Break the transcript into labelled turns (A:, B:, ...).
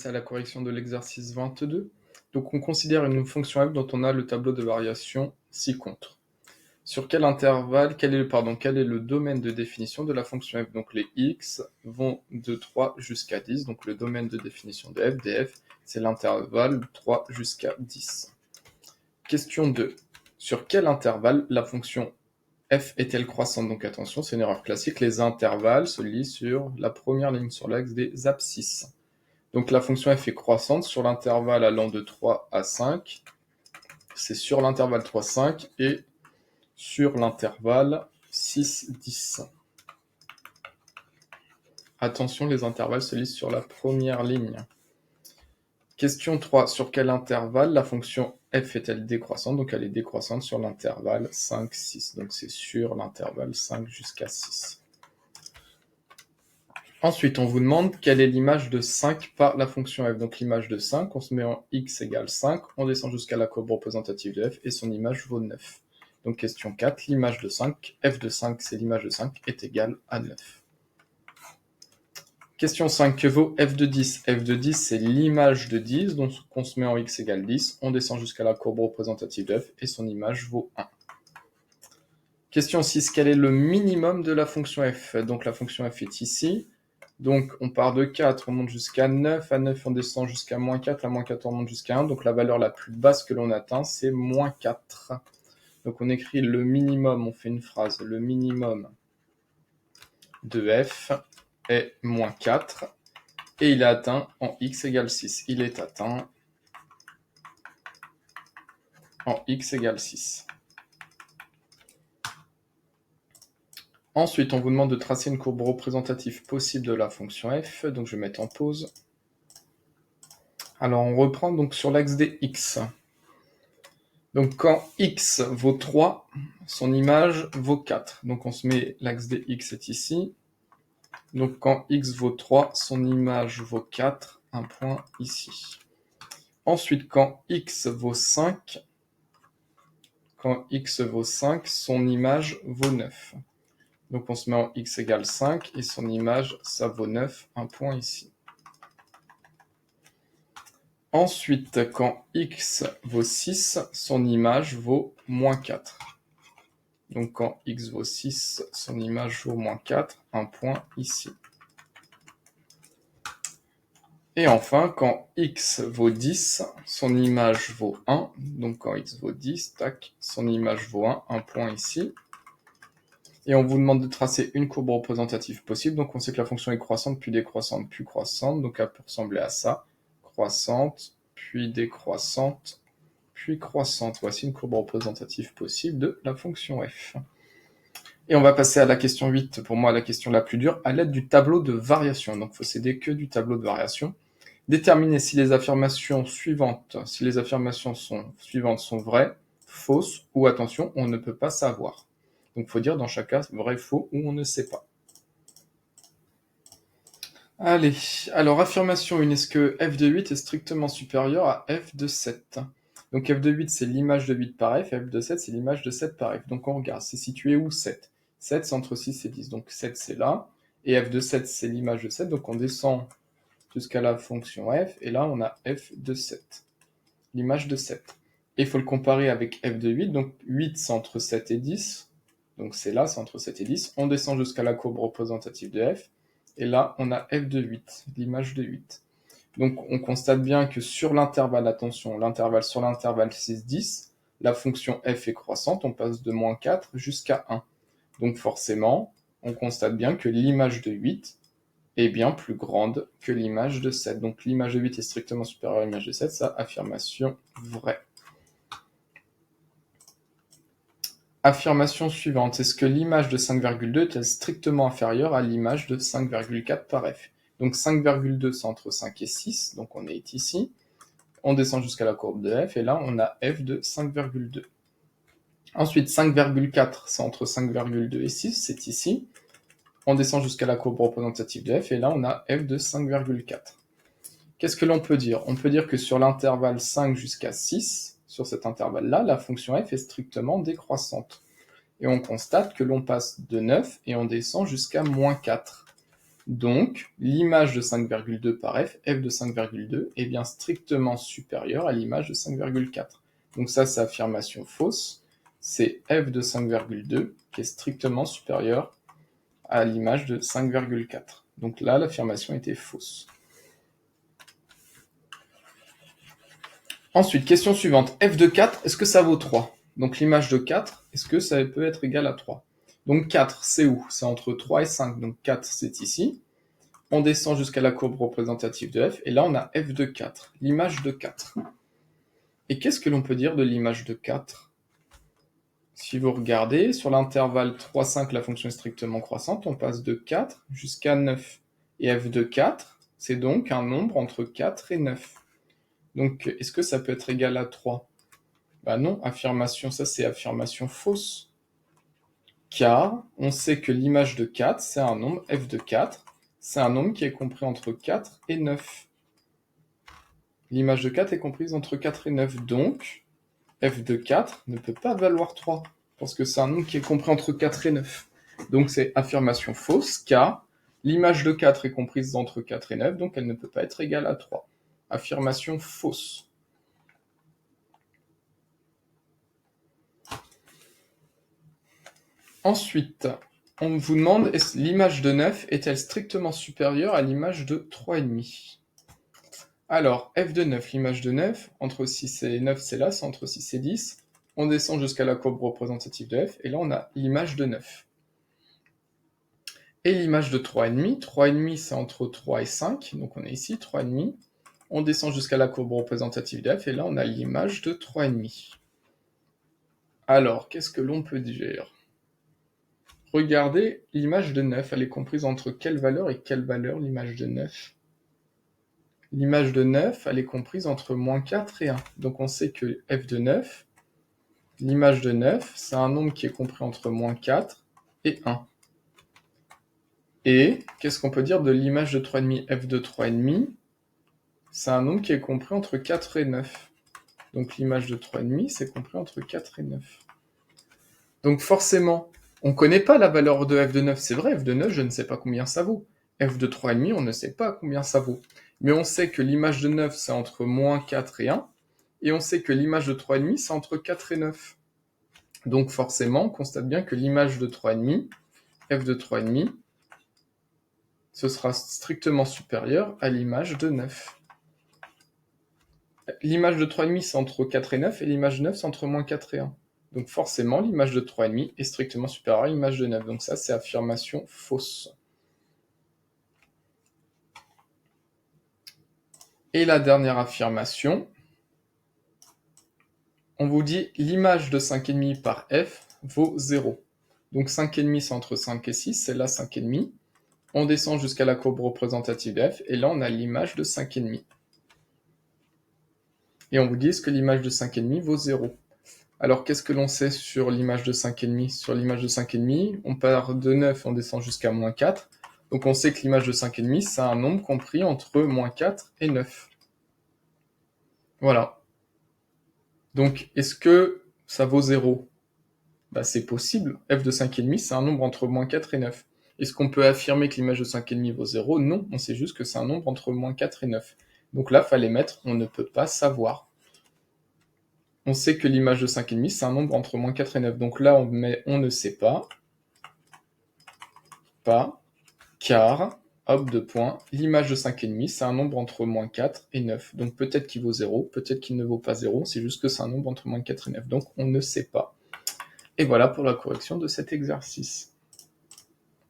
A: passer à la correction de l'exercice 22. Donc on considère une fonction f dont on a le tableau de variation ci-contre. Sur quel intervalle, quel est le domaine de définition de la fonction f? Donc les x vont de 3 jusqu'à 10, donc le domaine de définition de f, df, c'est l'intervalle 3 jusqu'à 10. Question 2. Sur quel intervalle la fonction f est-elle croissante? Donc attention, c'est une erreur classique, les intervalles se lisent sur la première ligne, sur l'axe des abscisses. Donc la fonction f est croissante sur l'intervalle allant de 3 à 5, c'est sur l'intervalle 3, 5 et sur l'intervalle 6, 10. Attention, les intervalles se lisent sur la première ligne. Question 3. Sur quel intervalle la fonction f est-elle décroissante? Donc elle est décroissante sur l'intervalle 5, 6. Donc c'est sur l'intervalle 5 jusqu'à 6. Ensuite, on vous demande quelle est l'image de 5 par la fonction f. Donc l'image de 5, on se met en x égale 5, on descend jusqu'à la courbe représentative de f et son image vaut 9. Donc question 4, l'image de 5, f de 5, c'est l'image de 5, est égale à 9. Question 5, que vaut f de 10? F de 10, c'est l'image de 10, donc on se met en x égale 10, on descend jusqu'à la courbe représentative de f et son image vaut 1. Question 6, quel est le minimum de la fonction f? Donc la fonction f est ici. Donc on part de 4, on monte jusqu'à 9, à 9 on descend jusqu'à moins 4, à moins 4 on monte jusqu'à 1, donc la valeur la plus basse que l'on atteint c'est moins 4. Donc on écrit le minimum, on fait une phrase, le minimum de f est moins 4, et il est atteint en x égale 6. Il est atteint en x égale 6. Ensuite, on vous demande de tracer une courbe représentative possible de la fonction f, donc je vais mettre en pause. Alors on reprend donc sur l'axe des x. Donc quand x vaut 3, son image vaut 4. Donc on se met, l'axe des x est ici. Donc quand x vaut 3, son image vaut 4, un point ici. Ensuite, quand x vaut 5, son image vaut 9. Donc on se met en x égale 5 et son image, ça vaut 9, un point ici. Ensuite, quand x vaut 6, son image vaut moins 4. Donc quand x vaut 6, son image vaut moins 4, un point ici. Et enfin, quand x vaut 10, son image vaut 1. Donc quand x vaut 10, tac, son image vaut 1, un point ici. Et on vous demande de tracer une courbe représentative possible. Donc on sait que la fonction est croissante, puis décroissante, puis croissante. Donc elle peut ressembler à ça. Croissante, puis décroissante, puis croissante. Voici une courbe représentative possible de la fonction f. Et on va passer à la question 8, pour moi la question la plus dure, à l'aide du tableau de variation. Donc il faut s'aider que du tableau de variation. Déterminer si les affirmations suivantes sont vraies, fausses, ou attention, on ne peut pas savoir. Donc il faut dire dans chaque cas vrai, faux, ou on ne sait pas. Allez, alors affirmation 1, est-ce que f de 8 est strictement supérieur à f de 7? Donc f de 8 c'est l'image de 8 par f, f de 7 c'est l'image de 7 par f. Donc on regarde, c'est situé où 7? 7 c'est entre 6 et 10, donc 7 c'est là, et f de 7 c'est l'image de 7, donc on descend jusqu'à la fonction f, et là on a f de 7, l'image de 7. Et il faut le comparer avec f de 8, donc 8 c'est entre 7 et 10, donc c'est là, c'est entre 7 et 10, on descend jusqu'à la courbe représentative de f, et là on a f de 8, l'image de 8. Donc on constate bien que sur l'intervalle, attention, l'intervalle sur l'intervalle 6, 10, la fonction f est croissante, on passe de moins 4 jusqu'à 1. Donc forcément, on constate bien que l'image de 8 est bien plus grande que l'image de 7. Donc l'image de 8 est strictement supérieure à l'image de 7, ça, affirmation vraie. Affirmation suivante, est-ce que l'image de 5,2 est strictement inférieure à l'image de 5,4 par f? Donc 5,2 c'est entre 5 et 6, donc on est ici. On descend jusqu'à la courbe de f, et là on a f de 5,2. Ensuite 5,4 c'est entre 5,2 et 6, c'est ici. On descend jusqu'à la courbe représentative de f, et là on a f de 5,4. Qu'est-ce que l'on peut dire? On peut dire que sur l'intervalle 5 jusqu'à 6, sur cet intervalle-là, la fonction f est strictement décroissante. Et on constate que l'on passe de 9 et on descend jusqu'à moins 4. Donc, l'image de 5,2 par f de 5,2, est bien strictement supérieure à l'image de 5,4. Donc ça, c'est affirmation fausse. C'est f de 5,2 qui est strictement supérieur à l'image de 5,4. Donc là, l'affirmation était fausse. Ensuite, question suivante. f de 4, est-ce que ça vaut 3? Donc l'image de 4, est-ce que ça peut être égal à 3? Donc 4, c'est où? C'est entre 3 et 5. Donc 4, c'est ici. On descend jusqu'à la courbe représentative de f, et là on a f de 4, l'image de 4. Et qu'est-ce que l'on peut dire de l'image de 4? Si vous regardez, sur l'intervalle 3, 5, la fonction est strictement croissante, on passe de 4 jusqu'à 9. Et f de 4, c'est donc un nombre entre 4 et 9. Donc, est-ce que ça peut être égal à 3? Bah non, affirmation, ça c'est affirmation fausse. Car on sait que l'image de 4, c'est un nombre, f de 4, c'est un nombre qui est compris entre 4 et 9. L'image de 4 est comprise entre 4 et 9, donc f de 4 ne peut pas valoir 3, parce que c'est un nombre qui est compris entre 4 et 9. Donc c'est affirmation fausse, car l'image de 4 est comprise entre 4 et 9, donc elle ne peut pas être égale à 3. Affirmation fausse. Ensuite, on vous demande, l'image de 9 est-elle strictement supérieure à l'image de 3,5? Alors, f de 9, l'image de 9, entre 6 et 9, c'est là, c'est entre 6 et 10. On descend jusqu'à la courbe représentative de f, et là on a l'image de 9. Et l'image de 3,5, 3,5 c'est entre 3 et 5, donc on est ici, 3,5. On descend jusqu'à la courbe représentative de f, et là on a l'image de 3,5. Alors, qu'est-ce que l'on peut dire? Regardez, l'image de 9, elle est comprise entre quelle valeur et quelle valeur, l'image de 9? L'image de 9, elle est comprise entre moins 4 et 1. Donc on sait que f de 9, l'image de 9, c'est un nombre qui est compris entre moins 4 et 1. Et qu'est-ce qu'on peut dire de l'image de 3,5? F de 3,5, c'est un nombre qui est compris entre 4 et 9. Donc l'image de 3,5, c'est compris entre 4 et 9. Donc forcément, on ne connaît pas la valeur de f de 9. C'est vrai, f de 9, je ne sais pas combien ça vaut. F de 3,5, on ne sait pas combien ça vaut. Mais on sait que l'image de 9, c'est entre moins 4 et 1. Et on sait que l'image de 3,5, c'est entre 4 et 9. Donc forcément, on constate bien que l'image de 3,5, f de 3,5, ce sera strictement supérieur à l'image de 9. L'image de 3,5, c'est entre 4 et 9, et l'image de 9, c'est entre moins 4 et 1. Donc forcément, l'image de 3,5 est strictement supérieure à l'image de 9. Donc ça, c'est affirmation fausse. Et la dernière affirmation, on vous dit l'image de 5,5 par f vaut 0. Donc 5,5, c'est entre 5 et 6, c'est là 5,5. On descend jusqu'à la courbe représentative de f, et là on a l'image de 5,5. Et on vous dit, est-ce que l'image de 5,5 vaut 0? Alors qu'est-ce que l'on sait sur l'image de 5,5? Sur l'image de 5,5, on part de 9, on descend jusqu'à moins 4. Donc on sait que l'image de 5,5, c'est un nombre compris entre moins 4 et 9. Voilà. Donc est-ce que ça vaut 0? Bah, c'est possible. F de 5,5, c'est un nombre entre moins 4 et 9. Est-ce qu'on peut affirmer que l'image de 5,5 vaut 0? Non, on sait juste que c'est un nombre entre moins 4 et 9. Donc là, fallait mettre on ne peut pas savoir. On sait que l'image de 5,5, c'est un nombre entre moins 4 et 9. Donc là, on met on ne sait pas, car, hop, deux points, l'image de 5,5, c'est un nombre entre moins 4 et 9. Donc peut-être qu'il vaut 0, peut-être qu'il ne vaut pas 0, c'est juste que c'est un nombre entre moins 4 et 9. Donc on ne sait pas. Et voilà pour la correction de cet exercice.